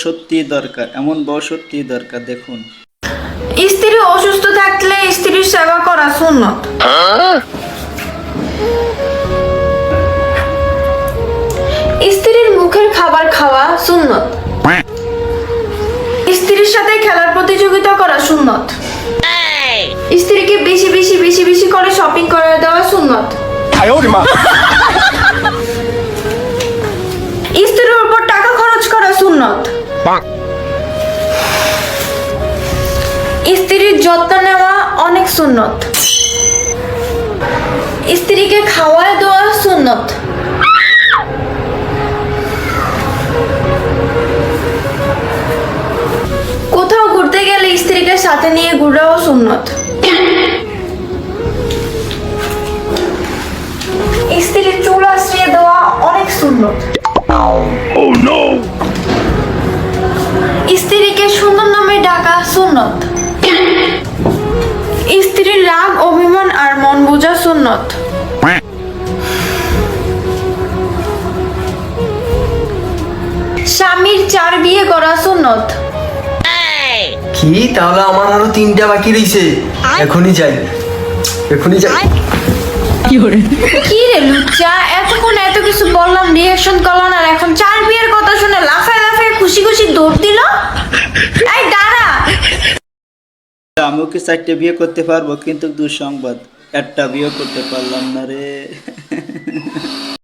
সত্যি দরকার, এমন বউ সত্যি দরকার। দেখুন, স্ত্রী অসুস্থ থাকলে স্ত্রীর সেবা করা সুন্নত। স্ত্রীর মুখের খাবার খাওয়া সুন্নত। স্ত্রীর সাথে খেলার প্রতিযোগিতা করা সুন্নত। স্ত্রীকে বেশি বেশি বেশি বেশি করে শপিং করে দেওয়া সুন্নত। স্ত্রীর উপর টাকা খরচ করা সুন্নত। স্ত্রীর যত্ন নেওয়া অনেক সুন্নত। স্ত্রীকে খাওয়ায় দেওয়া সুন্নত। কোথাও ঘুরতে গেলে স্ত্রীকে সাথে নিয়ে ঘোরাও সুন্নত। স্ত্রীর চুল আশ্রিয়ে দেওয়া অনেক সুন্নত। স্ত্রীকে সুন্দর নামে ডাকা সুন্নত। স্ত্রীর রাগ অভিমান আর মন বোঝা সুন্নত। স্বামীর 4 বিয়ে করা সুন্নত। কি তাহলে আমার আরো 3টা বাকি রইছে। এখনই যাই। কি রে লুচ্চা, এতক্ষণ এত কিছু বললাম, রিঅ্যাকশন করলাম, আর এখন 4 বিয়ের কথা শুনে লাফায় লাফায় খুশি খুশি দৌড় দিল। এই দাঁড়া, আমিও কি 4টে বিয়ে করতে পারবো, কিন্তু দুঃসংবাদ, একটা বিয়ে করতে পারলাম না রে।